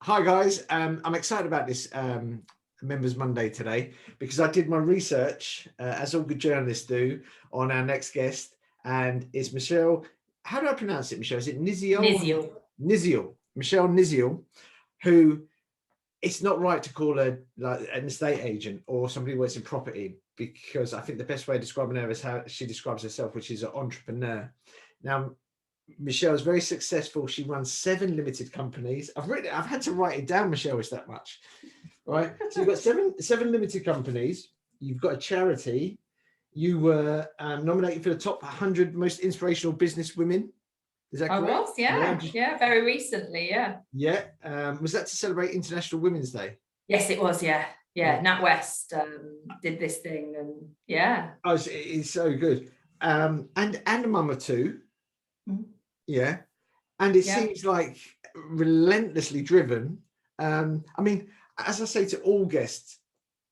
Hi guys, I'm excited about this Members Monday today because I did my research, as all good journalists do, on our next guest, and it's Michelle. How do I pronounce it, Michelle? Is it Niziol? Niziol. Niziol. Michelle Niziol, who it's not right to call her like an estate agent or somebody who works in property, because I think the best way of describing her is how she describes herself, which is an entrepreneur. Now, Michelle is very successful. She runs 7 limited companies. I've had to write it down, Michelle, it's that much. Right. So you've got seven limited companies. You've got a charity. You were nominated for the top 100 most inspirational business women. Is that correct? I was, yeah, very recently, yeah. Yeah. Was that to celebrate International Women's Day? Yes, it was, yeah. NatWest did this thing, and yeah. Oh, it's so good. And a mum of 2. Mm-hmm. Yeah. And it seems like relentlessly driven. I mean, as I say to all guests,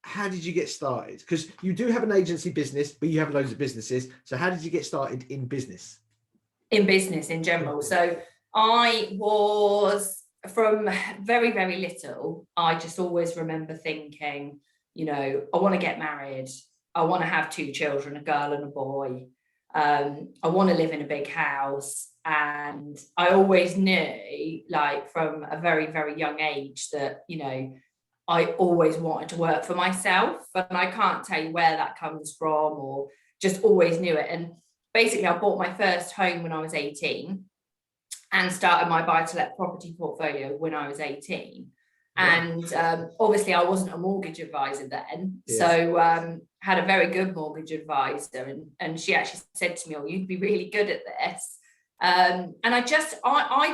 how did you get started? Because you do have an agency business, but you have loads of businesses. So how did you get started in business? In business in general. So I was, from very, very little, I just always remember thinking, I want to get married. I want to have 2 children, a girl and a boy. I want to live in a big house. And I always knew, like from a very, very young age, that, I always wanted to work for myself. And I can't tell you where that comes from, or just always knew it. And basically, I bought my first home when I was 18 and started my buy-to-let property portfolio when I was 18. And obviously, I wasn't a mortgage advisor then. Yes. So had a very good mortgage advisor. And she actually said to me, "Oh, you'd be really good at this." And I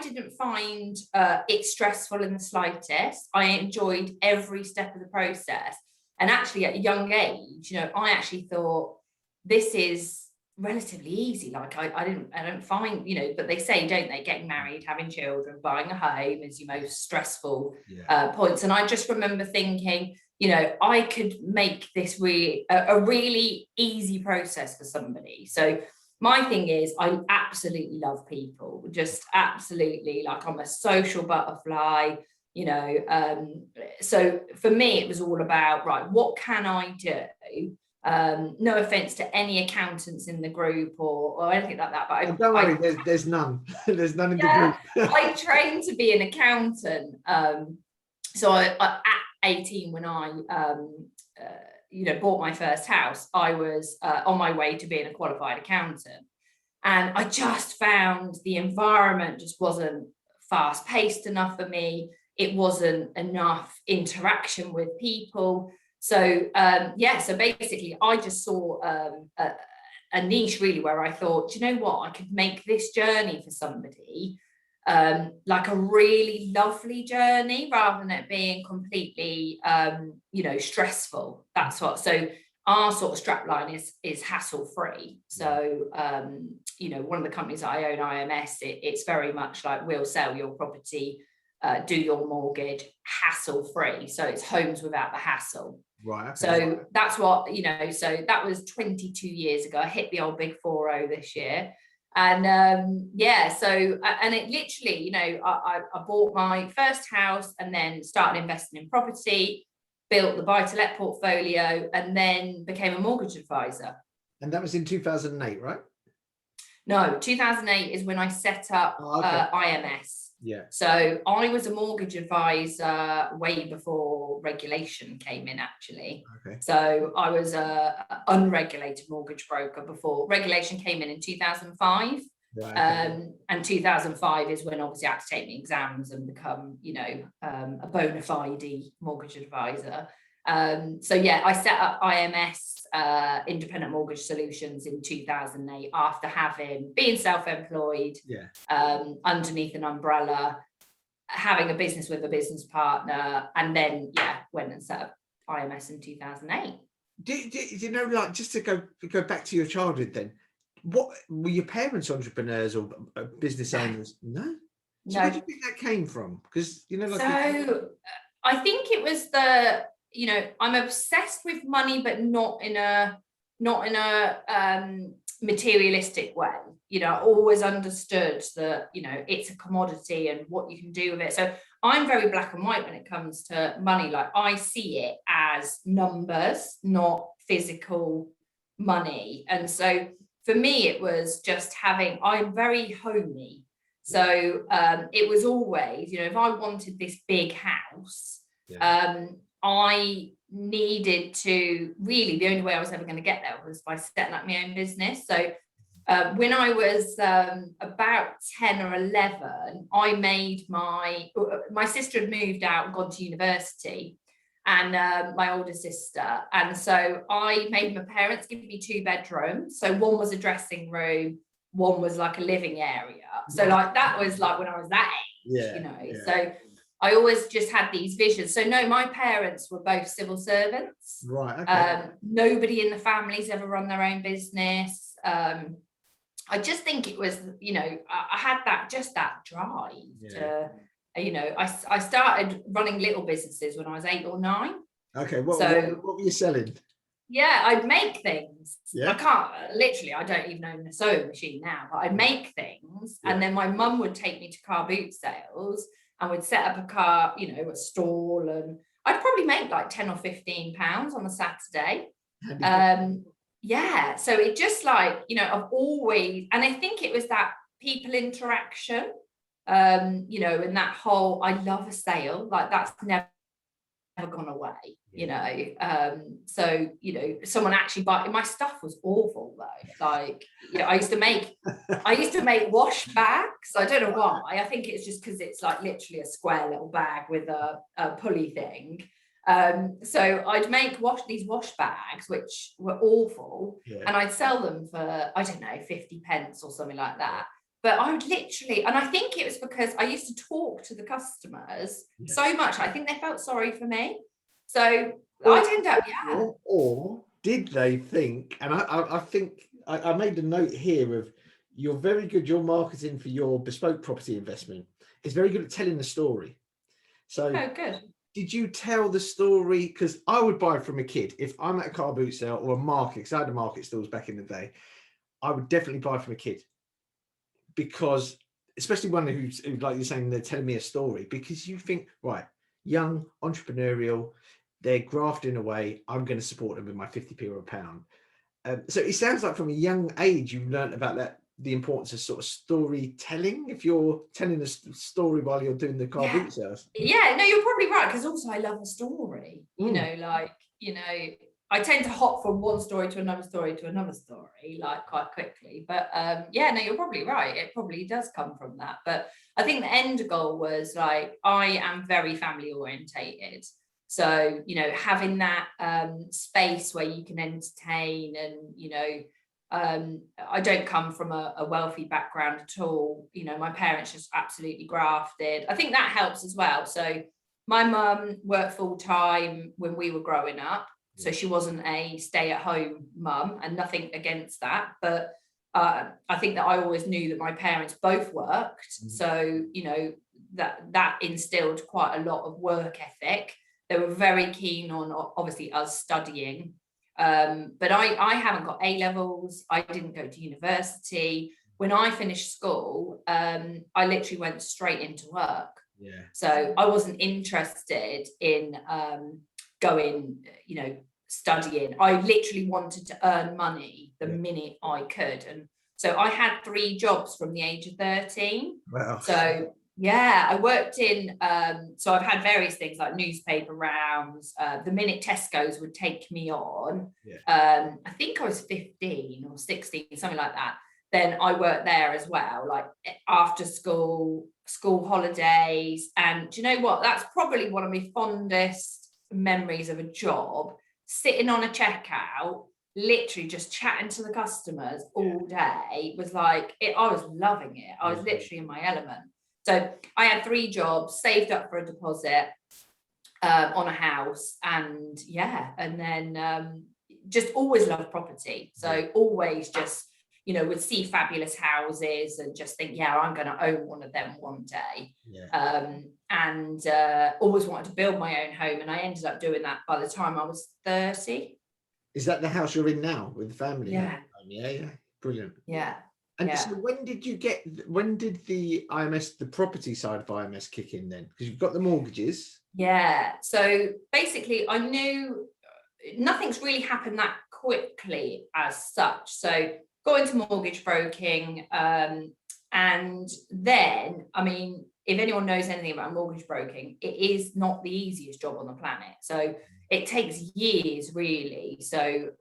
didn't find it stressful in the slightest. I enjoyed every step of the process. And actually, at a young age, I actually thought this is relatively easy. Like I don't find, but they say, don't they, getting married, having children, buying a home is your most stressful points. And I just remember thinking, I could make this a really easy process for somebody. So my thing is, I absolutely love people, just absolutely, like I'm a social butterfly, so for me, it was all about, right, what can I do? No offense to any accountants in the group or anything like that, but don't worry, there's none. There's none in the group. I trained to be an accountant. So I at 18, when I bought my first house, I was on my way to being a qualified accountant. And I just found the environment just wasn't fast paced enough for me. It wasn't enough interaction with people. So, so basically I just saw a niche really where I thought, do you know what, I could make this journey for somebody like a really lovely journey, rather than it being completely, stressful. That's what, so our sort of strapline is hassle free. So, one of the companies that I own, IMS, it's very much like, we'll sell your property, do your mortgage hassle free. So it's homes without the hassle. Right. Okay. So that's what, so that was 22 years ago. I hit the old big 40 this year. And so, and it literally, I bought my first house and then started investing in property, built the buy-to-let portfolio, and then became a mortgage advisor. And that was in 2008, right? No, 2008 is when I set up IMS. Yeah. So I was a mortgage advisor way before regulation came in, actually. Okay. So I was a unregulated mortgage broker before regulation came in 2005. Right, okay. And 2005 is when obviously I had to take the exams and become, a bona fide mortgage advisor. I set up IMS, Independent Mortgage Solutions, in 2008 after being self-employed, underneath an umbrella, having a business with a business partner, and then went and set up IMS in 2008. Do like, just to go back to your childhood then, what were your parents entrepreneurs or business owners? No. So where do you think that came from? Because I think it was I'm obsessed with money, but not in a materialistic way. You know, I always understood that, you know, it's a commodity and what you can do with it. So I'm very black and white when it comes to money. Like, I see it as numbers, not physical money. And so for me, it was just I'm very homey. So it was always, you know, if I wanted this big house, I needed to really, the only way I was ever going to get there was by setting up my own business. So when I was about 10 or 11, I made my sister had moved out and gone to university, and my older sister. And so I made my parents give me 2 bedrooms. So one was a dressing room, one was like a living area. So like, that was like when I was that age, you know. So I always just had these visions. So no, my parents were both civil servants. Right. Okay. Nobody in the family's ever run their own business. I just think it was, you know, I had that drive to, you know, I started running little businesses when I was 8 or 9. Okay. What were you selling? Yeah, I'd make things. Yeah. I don't even own a sewing machine now, but I'd make things. And then my mum would take me to car boot sales and would set up a stall, and I'd probably make like 10 or 15 pounds on a Saturday. So it just, like, you know, I've always, and I think it was that people interaction, you know, and that whole, I love a sale, like, that's never gone away, you know. So, you know, someone actually my stuff was awful though. Like, you know, I used to make wash bags. I don't know why. I think it's just because it's like literally a square little bag with a pulley thing. So I'd make these wash bags, which were awful, and I'd sell them for, I don't know, 50 pence or something like that. But I would literally, and I think it was because I used to talk to the customers so much, I think they felt sorry for me. So I'd end up, Or did they think, and I think I made a note here of, you're very good, your marketing for your bespoke property investment is very good at telling the story. So good. Did you tell the story? Because I would buy from a kid. If I'm at a car boot sale or a market, because I had a market stalls back in the day, I would definitely buy from a kid. Because, especially one who's, like you're saying, they're telling me a story, because you think, right, young, entrepreneurial, they're grafting away, I'm going to support them with my 50p or a pound. So it sounds like from a young age, you've learned about that, the importance of sort of storytelling, if you're telling a story while you're doing the car boot sales. Yeah, no, you're probably right, because also I love a story, you know, like, you know, I tend to hop from one story to another story to another story, like, quite quickly. But yeah, no, you're probably right. It probably does come from that. But I think the end goal was, like, I am very family orientated. So, you know, having that space where you can entertain, and, you know, I don't come from a wealthy background at all. You know, my parents just absolutely grafted. I think that helps as well. So my mum worked full time when we were growing up. So she wasn't a stay-at-home mum, and nothing against that. But I think that I always knew that my parents both worked. So, you know, that instilled quite a lot of work ethic. They were very keen on, obviously, us studying. But I haven't got A-levels. I didn't go to university. When I finished school, I literally went straight into work. So I wasn't interested in going, you know, studying. I literally wanted to earn money the minute I could. And so I had 3 jobs from the age of 13. Wow. So yeah, I worked in, so I've had various things like newspaper rounds. The minute Tesco's would take me on, I think I was 15 or 16, something like that. Then I worked there as well, like after school holidays. And do you know what? That's probably one of my fondest memories of a job, sitting on a checkout, literally just chatting to the customers all day. Was like it. I was loving it. I was literally in my element. So I had 3 jobs, saved up for a deposit on a house, and and then just always loved property. So always just, you know, would see fabulous houses and just think, I'm going to own one of them one day. And always wanted to build my own home. And I ended up doing that by the time I was 30. Is that the house you're in now with the family? Yeah. Yeah. Brilliant. Yeah. And Yeah. so when did the IMS, the property side of IMS kick in then? Because you've got the mortgages. Yeah. So basically I knew nothing's really happened that quickly as such. So got into mortgage broking, and then, I mean, if anyone knows anything about mortgage broking, it is not the easiest job on the planet. So it takes years, really. So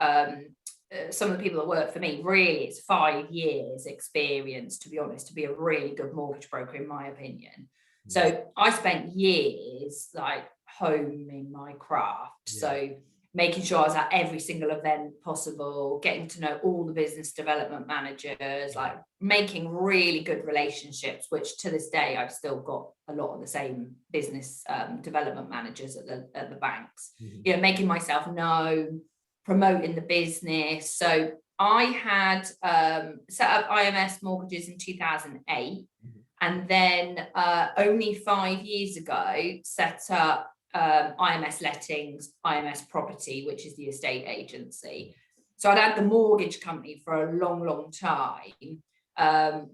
some of the people that work for me, really, it's 5 years experience, to be honest, to be a really good mortgage broker, in my opinion. So I spent years like honing my craft. Yeah. So making sure I was at every single event possible, getting to know all the business development managers, like making really good relationships, which to this day, I've still got a lot of the same business development managers at the banks, you know, making myself known, promoting the business. So I had set up IMS Mortgages in 2008. And then only 5 years ago, set up IMS Lettings, IMS Property, which is the estate agency. So I'd had the mortgage company for a long, long time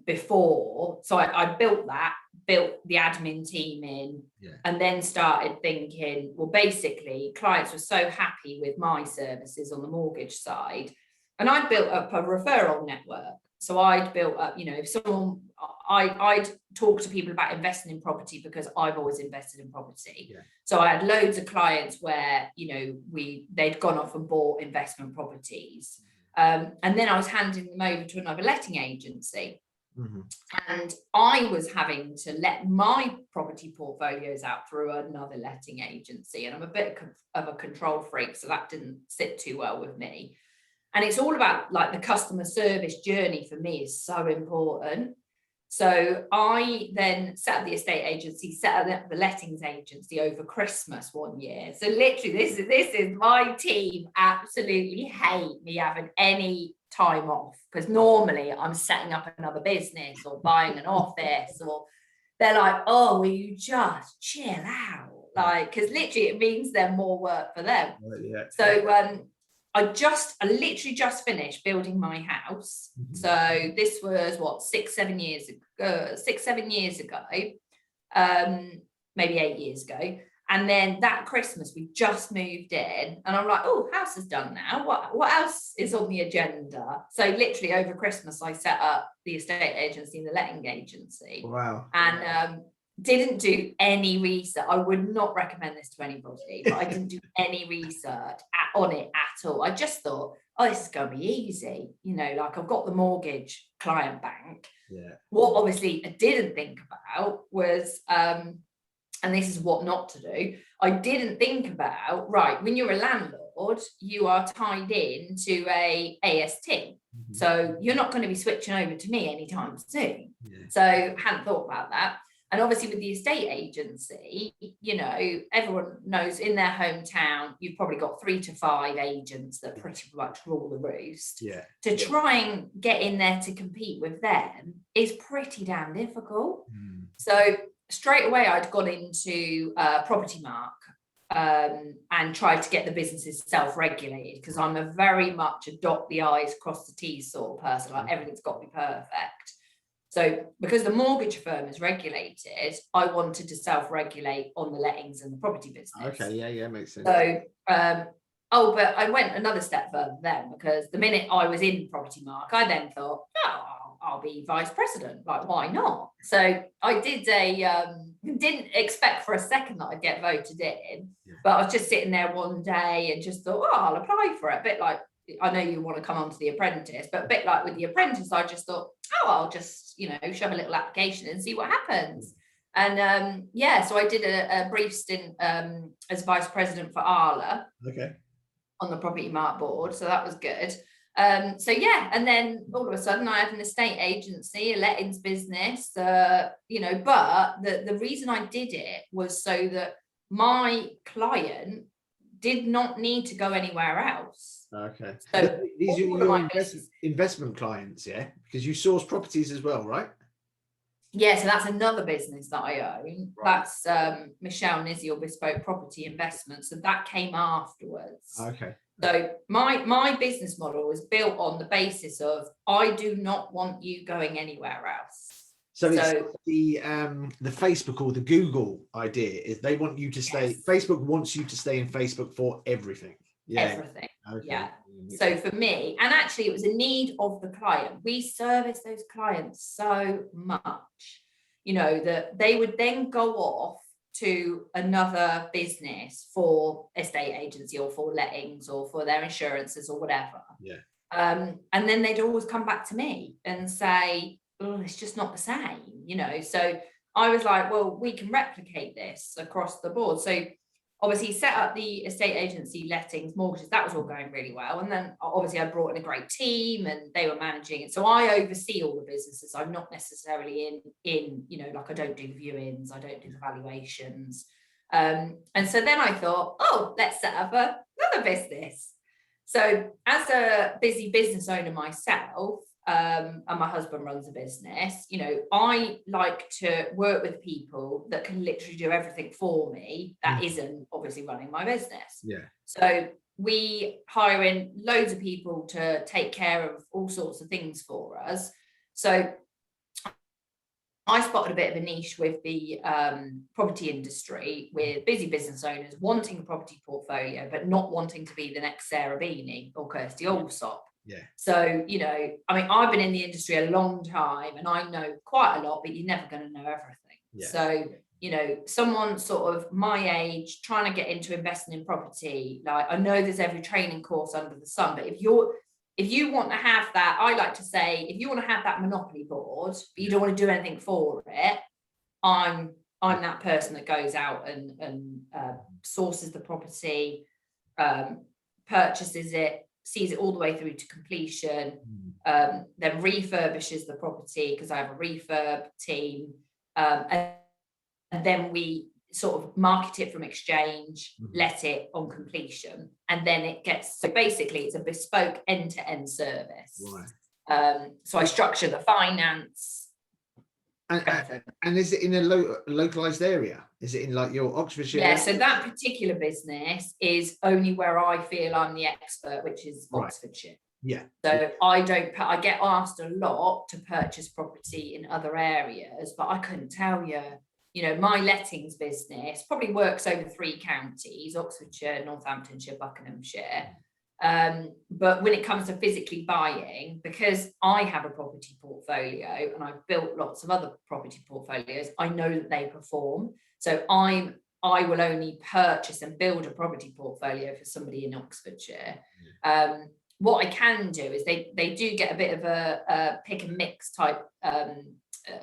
before. So I built the admin team in, and then started thinking, well, basically, clients were so happy with my services on the mortgage side. And I built up a referral network. So I'd built up, you know, if someone, I'd talk to people about investing in property because I've always invested in property. So I had loads of clients where, you know, they'd gone off and bought investment properties. And then I was handing them over to another letting agency. And I was having to let my property portfolios out through another letting agency. And I'm a bit of a control freak, so that didn't sit too well with me. And it's all about, like, the customer service journey for me is so important. So I then set up the estate agency, set up the lettings agency over Christmas one year. So literally, this is my team absolutely hate me having any time off, because normally I'm setting up another business or buying an office, or they're like, oh, will you just chill out? Like, because literally it means there's more work for them. So I literally just finished building my house. So this was what, 6-7 years ago, maybe 8 years ago. And then that Christmas we just moved in, and I'm like, oh, house is done now. What else is on the agenda? So literally over Christmas I set up the estate agency and the letting agency. Wow. And didn't do any research. I would not recommend this to anybody, but I didn't do any research on it at all. I just thought, oh, this is going to be easy. You know, like, I've got the mortgage client bank. What obviously I didn't think about was, and this is what not to do, I didn't think about, right, when you're a landlord, you are tied in to a AST. So you're not going to be switching over to me anytime soon. So I hadn't thought about that. And obviously with the estate agency, you know, everyone knows in their hometown, you've probably got 3 to 5 agents that pretty much rule the roost. To try and get in there to compete with them is pretty damn difficult. So straight away, I'd gone into Property Mark and tried to get the businesses self-regulated, because I'm a very much a dot the I's, cross the T's sort of person. Like, everything's got to be perfect. So because the mortgage firm is regulated, I wanted to self-regulate on the lettings and the property business. Makes sense. So, but I went another step further then, because the minute I was in Property Mark, I then thought, oh, I'll be vice president. Like, why not? So I did didn't expect for a second that I'd get voted in, but I was just sitting there one day and just thought, oh, I'll apply for it. A bit like, I know you want to come on to the Apprentice, but a bit like with the Apprentice, I just thought, oh, I'll just, you know, shove a little application and see what happens. And so I did a brief stint as vice president for Arla on the Property Mark board. So that was good. And then all of a sudden I had an estate agency, a lettings business, you know, but the reason I did it was so that my client did not need to go anywhere else. So these are your investment clients, because you source properties as well, right? So that's another business that I own. That's Michelle Niziol Bespoke Property Investments, and that came afterwards. So my business model is built on the basis of, I do not want you going anywhere else. So it's the Facebook or the Google idea is they want you to stay. Yes. Facebook wants you to stay in Facebook for everything. Yeah. Everything. Okay. Yeah. So for me, and actually it was a need of the client. We service those clients so much, you know, that they would then go off to another business for estate agency or for lettings or for their insurances or whatever. Yeah. And then they'd always come back to me and say, oh, it's just not the same, you know. So I was like, well, we can replicate this across the board. So obviously set up the estate agency, lettings, mortgages, that was all going really well. And then obviously I brought in a great team and they were managing it. So I oversee all the businesses. I'm not necessarily in, you know, like I don't do viewings, I don't do the valuations. And so then I thought, oh, let's set up another business. So as a busy business owner myself, and my husband runs a business, you know, I like to work with people that can literally do everything for me that isn't obviously running my business. Yeah. So we hire in loads of people to take care of all sorts of things for us. So I spotted a bit of a niche with the property industry, with busy business owners wanting a property portfolio, but not wanting to be the next Sarah Beanie or Kirsty Allsop. Yeah. So, you know, I mean, I've been in the industry a long time and I know quite a lot, but you're never going to know everything. Yeah. So, you know, someone sort of my age trying to get into investing in property, like I know there's every training course under the sun, but if you want to have that, I like to say, if you want to have that monopoly board, but you don't want to do anything for it, I'm that person that goes out and sources the property, purchases it, sees it all the way through to completion, then refurbishes the property because I have a refurb team, and then we sort of market it from exchange, let it on completion, and then it gets, so basically it's a bespoke end-to-end service. Right. So I structure the finance. And is it in a localized area? Is it in like your Oxfordshire? Yeah, so that particular business is only where I feel I'm the expert, which is Oxfordshire. Yeah. So I get asked a lot to purchase property in other areas, but I couldn't tell you. You know, my lettings business probably works over 3 counties, Oxfordshire, Northamptonshire, Buckinghamshire. But when it comes to physically buying, because I have a property portfolio and I've built lots of other property portfolios, I know that they perform. So I will only purchase and build a property portfolio for somebody in Oxfordshire. What I can do is they do get a bit of a pick and mix type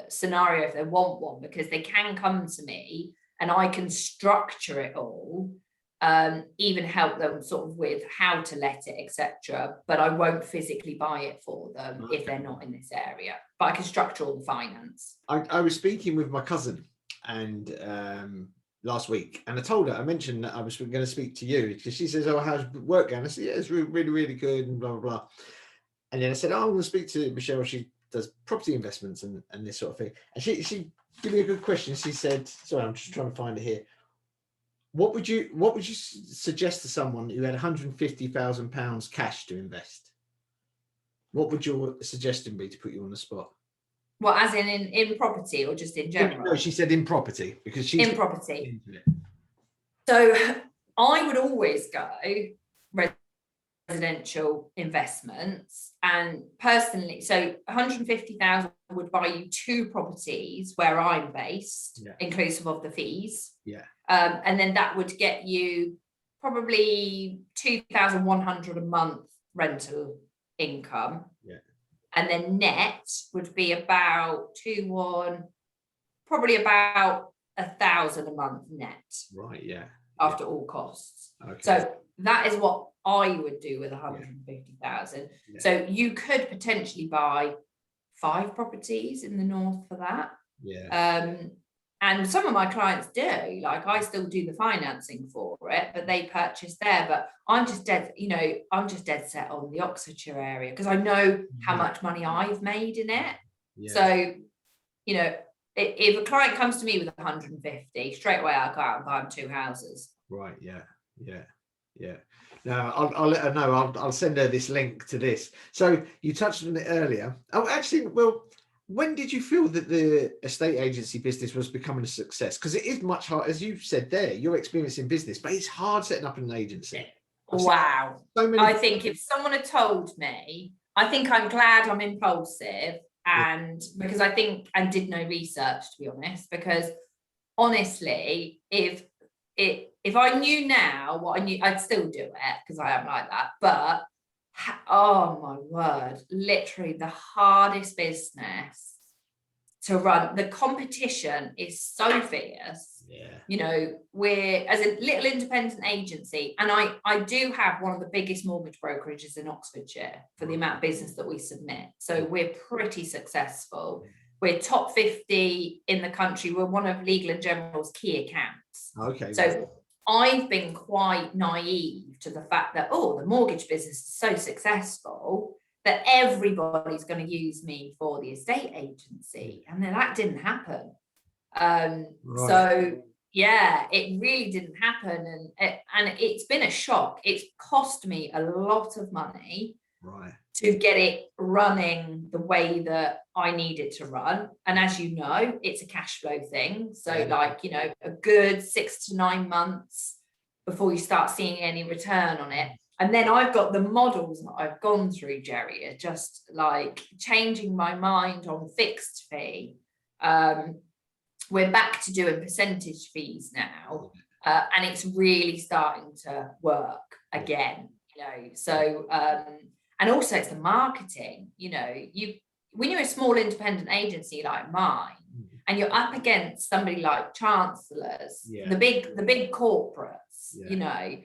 scenario if they want one, because they can come to me and I can structure it all, even help them sort of with how to let it, etc. But I won't physically buy it for them if they're not in this area. But I can structure all the finance. I was speaking with my cousin and last week, and I mentioned that I was going to speak to you because she says, "Oh, how's work going?" I said, "Yeah, it's really, really good," and blah blah blah. And then I said, "Oh, I'm going to speak to Michelle. She does property investments and this sort of thing." And she gave me a good question. She said, "Sorry, I'm just trying to find it here. What would you suggest to someone who had £150,000 cash to invest? What would your suggestion be to put you on the spot?" Well, as in property or just in general? No, she said in property because she's in property. So I would always go residential investments, and personally, so 150,000 would buy you 2 properties where I'm based, inclusive of the fees. And then that would get you probably 2,100 a month rental income. And then net would be about probably about 1,000 a month net. After all costs. So that is what I would do with 150,000. So you could potentially buy 5 properties in the north for that. And some of my clients do, like I still do the financing for it, but they purchase there. But I'm just dead set on the Oxfordshire area because I know how much money I've made in it. So, you know, if a client comes to me with 150, straight away I'll go out and buy them 2 houses. Yeah. No, I'll let her know. I'll send her this link to this. So you touched on it earlier. Oh, actually, well, when did you feel that the estate agency business was becoming a success? Because it is much hard, as you said there, you're experiencing business, but it's hard setting up an agency. Wow. So many. I think if someone had told me, I think I'm glad I'm impulsive, and because I think, and did no research, to be honest, because honestly, if I knew now what I knew, I'd still do it, because I am like that. But oh my word, literally the hardest business to run. The competition is so fierce. You know, we're, as a little independent agency, and I do have one of the biggest mortgage brokerages in Oxfordshire for the amount of business that we submit. So we're pretty successful. We're top 50 in the country. We're one of Legal & General's key accounts. Okay. So I've been quite naive to the fact that, oh, the mortgage business is so successful that everybody's going to use me for the estate agency. And then that didn't happen. So yeah, it really didn't happen. And it's been a shock. It's cost me a lot of money to get it running the way that I need it to run. And as you know, it's a cash flow thing. So like, you know, a good 6 to 9 months before you start seeing any return on it. And then I've got the models that I've gone through, Jerry, are just like changing my mind on fixed fee. We're back to doing percentage fees now, and it's really starting to work again, you know. So and also it's the marketing, you know, when you're a small independent agency like mine, and you're up against somebody like Chancellors, the big corporates, you know,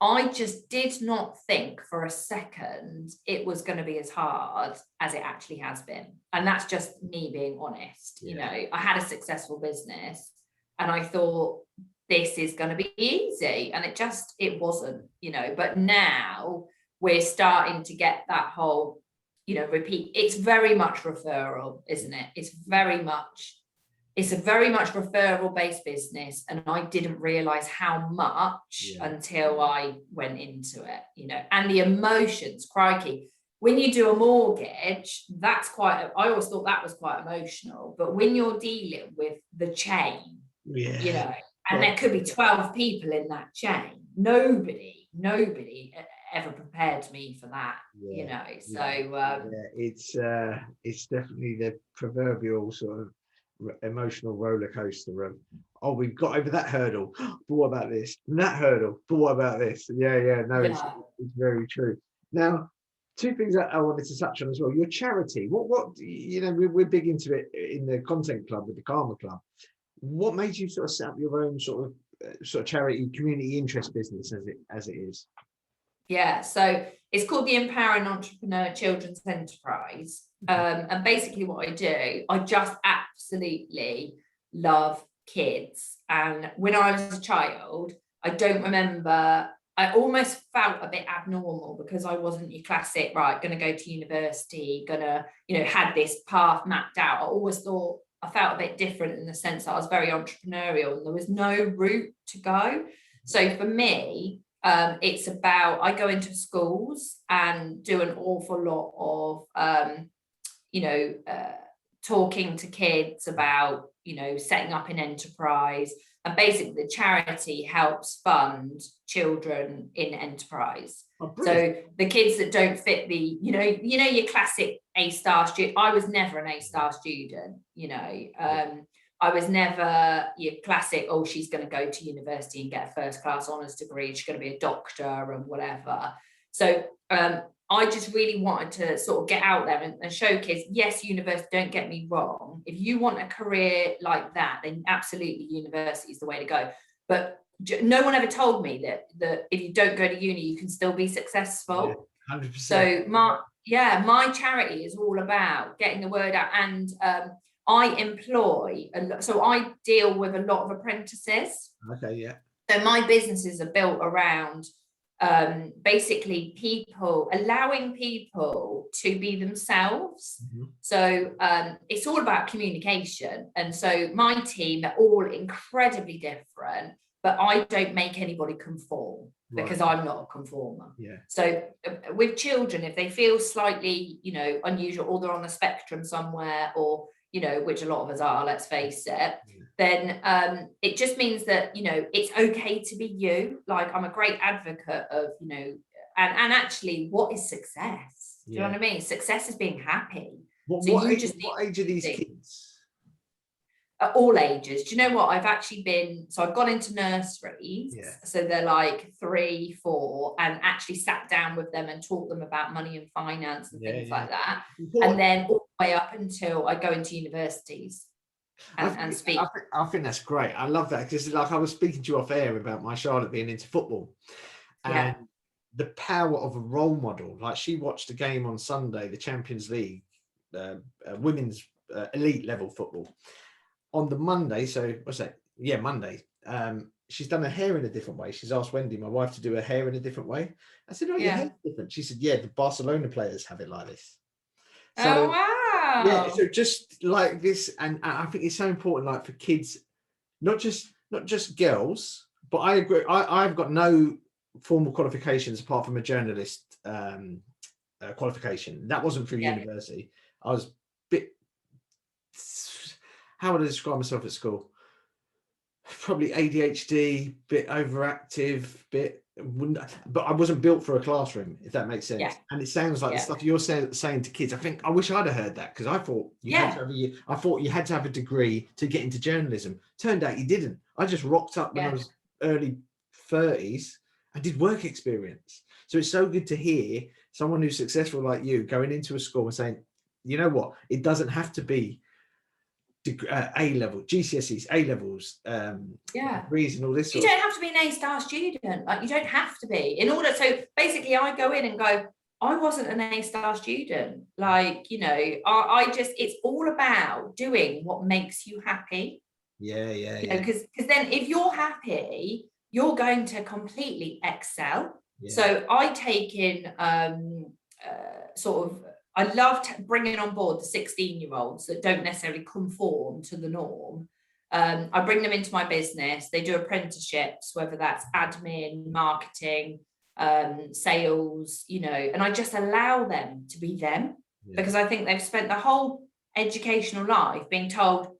I just did not think for a second it was going to be as hard as it actually has been. And that's just me being honest. You know, I had a successful business and I thought this is going to be easy. And it wasn't, you know, but now we're starting to get that whole, you know, repeat. It's very much referral, isn't it? It's a very much referral based business, and I didn't realize how much until I went into it, you know. And the emotions, crikey, when you do a mortgage, I always thought that was quite emotional, but when you're dealing with the chain, you know, and there could be 12 people in that chain, nobody ever prepared me for that, you know. So it's definitely the proverbial sort of emotional roller coaster of, oh, we've got over that hurdle, but what about this? And that hurdle, but what about this? It's very true. Now, two things that I wanted to touch on as well. Your charity, what you know, we're big into it in the Content Club with the Karma Club. What made you sort of set up your own sort of charity community interest business as it is? Yeah, so it's called the Empowering Entrepreneur Children's Enterprise. And basically what I do, I just absolutely love kids. And when I was a child, I don't remember, I almost felt a bit abnormal because I wasn't your classic, right, going to go to university, gonna, you know, had this path mapped out. I always thought I felt a bit different in the sense that I was very entrepreneurial and there was no route to go. So for me, it's about, I go into schools and do an awful lot of, talking to kids about, you know, setting up an enterprise. And basically the charity helps fund children in enterprise. So the kids that don't fit the, you know, your classic A-star student. I was never an A-star student, you know. I was never your classic, oh, she's going to go to university and get a first class honours degree, she's going to be a doctor and whatever. So I just really wanted to sort of get out there and show kids, yes, university, don't get me wrong. If you want a career like that, then absolutely university is the way to go. But no one ever told me that if you don't go to uni, you can still be successful. 100%. So my charity is all about getting the word out. And I employ so I deal with a lot of apprentices. Okay, yeah. So my businesses are built around basically allowing people to be themselves. So it's all about communication. And so my team are all incredibly different, but I don't make anybody conform, because I'm not a conformer. So with children, if they feel slightly, you know, unusual, or they're on the spectrum somewhere, or, you know, which a lot of us are, let's face it, then it just means that, you know, it's okay to be you. Like, I'm a great advocate of, you know, and actually, what is success? Do you know what I mean? Success is being happy. What age are these kids? At all ages. Do you know what? I've actually I've gone into nurseries. So they're like 3, 4, and actually sat down with them and taught them about money and finance and things like that. And then all the way up until I go into universities and speak. I think that's great. I love that, because like I was speaking to you off air about my Charlotte being into football, and the power of a role model. Like, she watched a game on Sunday, the Champions League, women's elite level football. On the Monday, so what's that? Yeah, Monday. She's done her hair in a different way. She's asked Wendy, my wife, to do her hair in a different way. I said, "Oh, your hair's different." She said, "Yeah, the Barcelona players have it like this." So, oh wow! Yeah, so just like this, and I think it's so important, like for kids, not just girls. But I agree. I've got no formal qualifications apart from a journalist qualification. That wasn't through university. I was a bit. How would I describe myself at school? Probably ADHD, bit overactive, but I wasn't built for a classroom, if that makes sense. And it sounds like the stuff you're saying to kids. I think I wish I'd have heard that, because I thought you had to have a degree to get into journalism. Turned out you didn't. I just rocked up when I was early 30s and did work experience. So it's so good to hear someone who's successful like you going into a school and saying, you know what, it doesn't have to be A level, GCSEs, A levels, degrees, and all this. You don't have to be an A-star student. Like, you don't have to be in order. So basically, I go in and go, I wasn't an A-star student. Like, you know, I just, it's all about doing what makes you happy. Because then if you're happy, you're going to completely excel. So I take in I loved bringing on board the 16-year-olds that don't necessarily conform to the norm. I bring them into my business. They do apprenticeships, whether that's admin, marketing, sales, you know, and I just allow them to be them, because I think they've spent their whole educational life being told,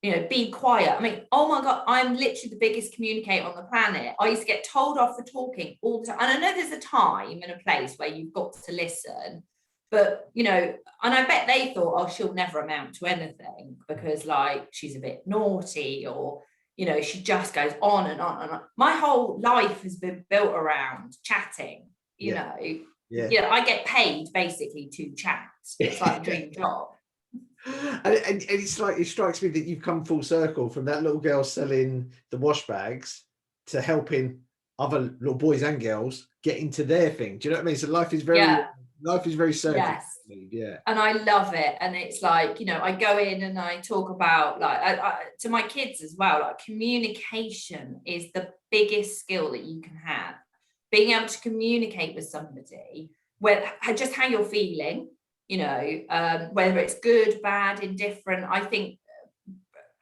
you know, be quiet. I mean, oh my God, I'm literally the biggest communicator on the planet. I used to get told off for talking all the time. And I know there's a time and a place where you've got to listen. But, you know, and I bet they thought, oh, she'll never amount to anything, because, like, she's a bit naughty, or, you know, she just goes on and on and on. My whole life has been built around chatting, you know. I get paid basically to chat. It's like a dream job. And it's like, it strikes me that you've come full circle from that little girl selling the wash bags to helping other little boys and girls get into their thing. Do you know what I mean? So life is very circular. And I love it. And it's like, you know, I go in and I talk about, like, to my kids as well, like, communication is the biggest skill that you can have. Being able to communicate with somebody, just how you're feeling, you know, whether it's good, bad, indifferent. I think,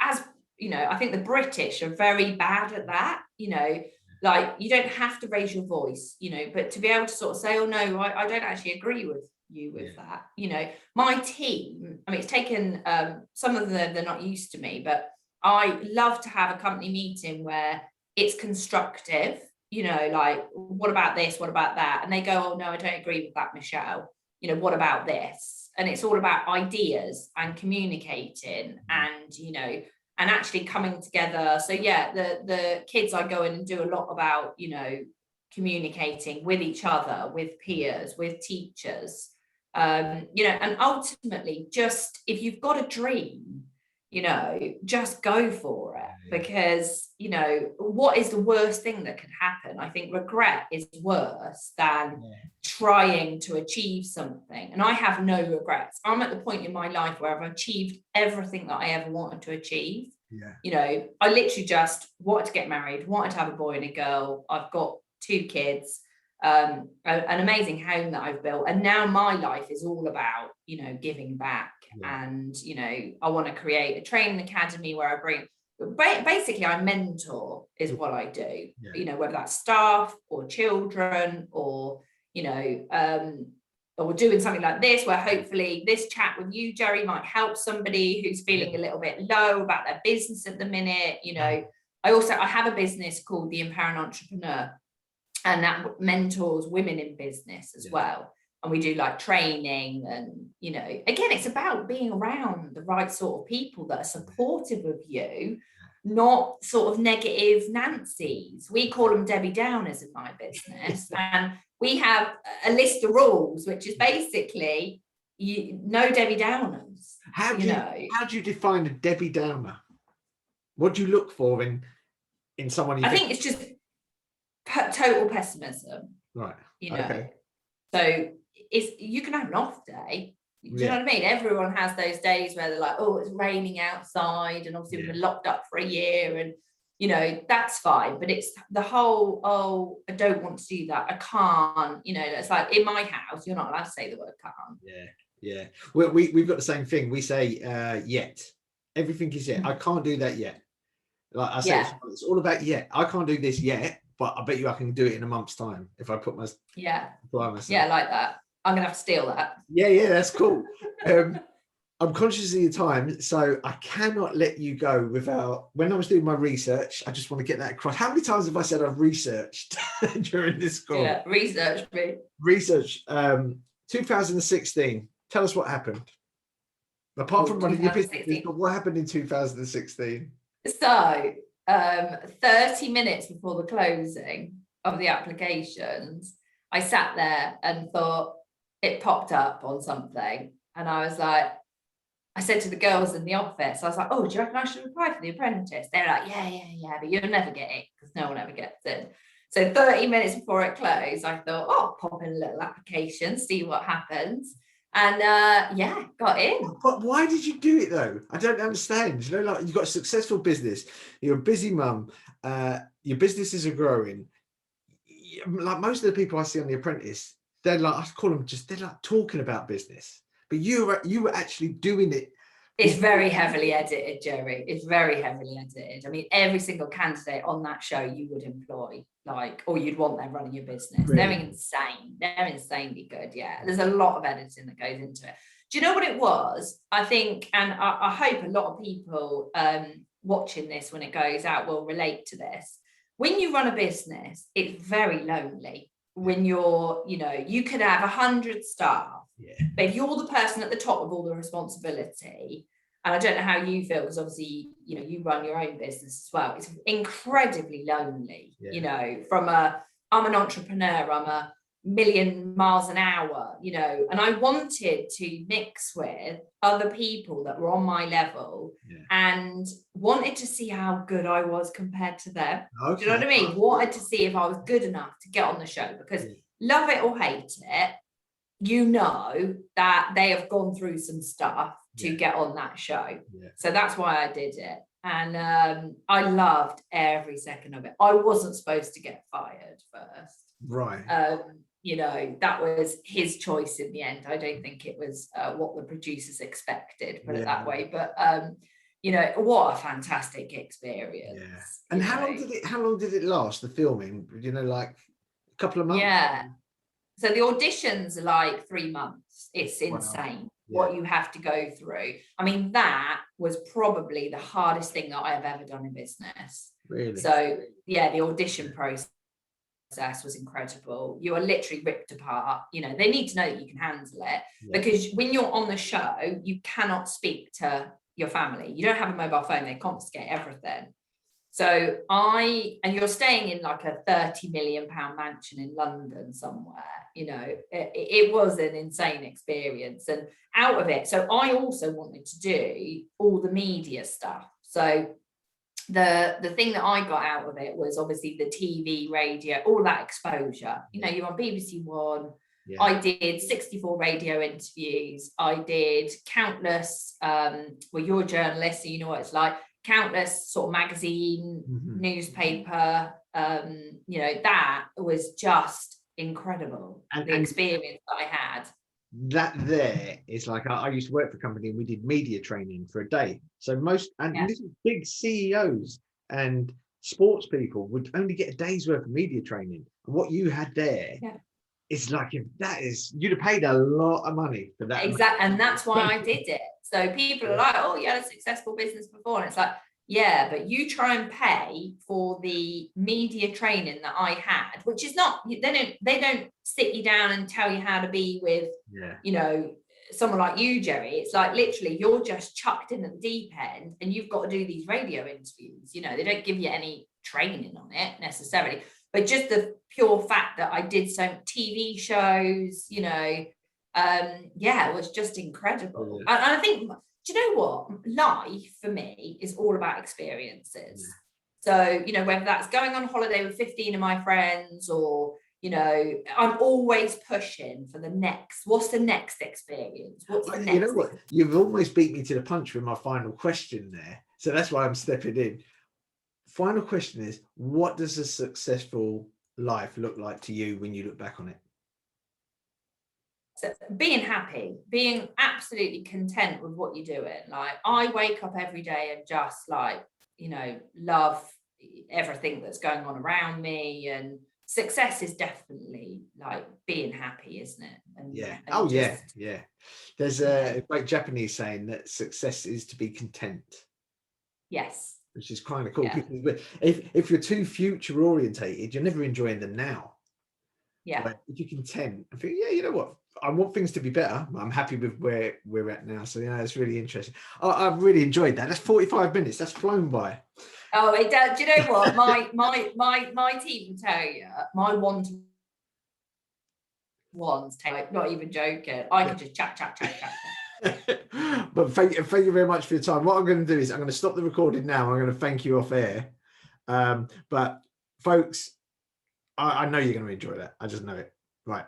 as you know, I think the British are very bad at that, you know. Like, you don't have to raise your voice, you know, but to be able to sort of say, oh no, I don't actually agree with you with that. You know, my team, I mean, it's taken, some of them, they're not used to me, but I love to have a company meeting where it's constructive, you know, like, what about this? What about that? And they go, oh no, I don't agree with that, Michelle. You know, what about this? And it's all about ideas and communicating and, you know, and actually coming together. So the kids, I go in and do a lot about, you know, communicating with each other, with peers, with teachers, you know, and ultimately, just, if you've got a dream, you know, just go for it, because, you know, what is the worst thing that could happen? I think regret is worse than trying to achieve something. And I have no regrets. I'm at the point in my life where I've achieved everything that I ever wanted to achieve. You know, I literally just wanted to get married, wanted to have a boy and a girl. I've got 2 kids, an amazing home that I've built, and now my life is all about, you know, giving back. And, you know, I want to create a training academy where I bring basically I mentor is what I do, you know, whether that's staff or children or, you know, or doing something like this, where hopefully this chat with you, Jerry, might help somebody who's feeling a little bit low about their business at the minute. You know, I have a business called the Empowering Entrepreneur, and that mentors women in business as well. And we do like training, and, you know, again, it's about being around the right sort of people that are supportive of you, not sort of negative Nancy's. We call them Debbie Downers in my business. And we have a list of rules, which is basically no Debbie Downers. How do you define a Debbie Downer? What do you look for in someone? I think it's just total pessimism. Right. You know, so you can have an off day. Do you know what I mean? Everyone has those days where they're like, oh, it's raining outside, and obviously we've been locked up for a year, and, you know, that's fine. But it's the whole, oh, I don't want to do that, I can't, you know. It's like, in my house, you're not allowed to say the word can't. Yeah. Well, we've got the same thing. We say yet. Everything is yet. I can't do that yet. Like I say, it's all about yet. I can't do this yet, but I bet you I can do it in a month's time if I put my myself. Yeah, like that. I'm gonna have to steal that. Yeah, that's cool. I'm conscious of your time, so I cannot let you go without, when I was doing my research, I just want to get that across. How many times have I said I've researched during this call? Yeah, research. 2016. Tell us what happened. Apart from running your business, but what happened in 2016? So 30 minutes before the closing of the applications, I sat there and thought, it popped up on something, and I was like, I said to the girls in the office, I was like, oh, do you reckon I should apply for the Apprentice? They're like, yeah, but you'll never get it because no one ever gets it. So 30 minutes before it closed, I thought, oh, pop in a little application, see what happens. And got in. But why did you do it though? I don't understand. You know, like, you've got a successful business, you're a busy mum, your businesses are growing. Like most of the people I see on The Apprentice, they're like, I call them they're like talking about business, but you were actually doing it. It's very heavily edited, Jerry. It's very heavily edited. I mean, every single candidate on that show you would employ, like, or you'd want them running your business. Really? They're insane. They're insanely good. Yeah, there's a lot of editing that goes into it. Do you know what it was? I think, and I hope a lot of people watching this when it goes out will relate to this. When you run a business, it's very lonely. When you're, you know, you could have 100 staff, but if you're the person at the top of all the responsibility, and I don't know how you feel, because obviously, you know, you run your own business as well, it's incredibly lonely. You know, I'm an entrepreneur, I'm a million miles an hour, you know, and I wanted to mix with other people that were on my level and wanted to see how good I was compared to them. Do you know what I mean? Wanted to see if I was good enough to get on the show, because love it or hate it, you know that they have gone through some stuff to get on that show. So that's why I did it. And I loved every second of it. I wasn't supposed to get fired first. Right. You know, that was his choice in the end. I don't think it was what the producers expected, put it that way. But you know, what a fantastic experience. And how long did it last, the filming? You know, like a couple of months? So the auditions are like 3 months. It's insane what you have to go through. I mean, that was probably the hardest thing that I have ever done in business. Really? So the audition process was incredible. You are literally ripped apart. You know, they need to know that you can handle it, because when you're on the show, you cannot speak to your family. You don't have a mobile phone, they confiscate everything. So and you're staying in like a 30 million pound mansion in London somewhere, you know, it was an insane experience. And out of it, so I also wanted to do all the media stuff. So the thing that I got out of it was obviously the TV, radio, all that exposure. You know, you're on BBC One. I did 64 radio interviews. I did countless, well, you're a journalist, so you know what it's like, countless sort of magazine, newspaper, you know, that was just incredible. The experience that I had. that there is like, I used to work for a company and we did media training for a day. So Yeah. this is big CEOs and sports people would only get a day's worth of media training. And what you had there, Yeah. it's like, if that is, you'd have paid a lot of money for that. Exactly. And that's why I did it. So people are like, oh, you had a successful business before. And it's like, yeah, but you try and pay for the media training that I had, which is not, they don't sit you down and tell you how to be with, you know, someone like you, Jerry. It's like literally you're just chucked in at the deep end and you've got to do these radio interviews. You know, they don't give you any training on it necessarily, but just the pure fact that I did some TV shows, you know, it was just incredible. And I think, do you know what? Life for me is all about experiences. So, you know, whether that's going on holiday with 15 of my friends or, you know, I'm always pushing for the next. What's the next experience? What's the next? You know what? You've almost beat me to the punch with my final question there. So that's why I'm stepping in. Final question is, what does a successful life look like to you when you look back on it? So being happy, being absolutely content with what you're doing. Like I wake up every day and just like, you know, love everything that's going on around me, and success is definitely like being happy, isn't it? And yeah. There's a great Japanese saying that success is to be content. Yes. Which is kind of cool. Because if you're too future orientated, you're never enjoying them now. Yeah. But if you're content and think, yeah, you know what, I want things to be better. I'm happy with where we're at now. So yeah, it's really interesting. I've really enjoyed that. That's 45 minutes. That's flown by. Oh, it does. Do you know what? My team will tell you, my ones, not even joking. I could just chat. But thank you very much for your time. What I'm going to do is I'm going to stop the recording now. I'm going to thank you off air. But folks, I know you're going to enjoy that. I just know it. Right.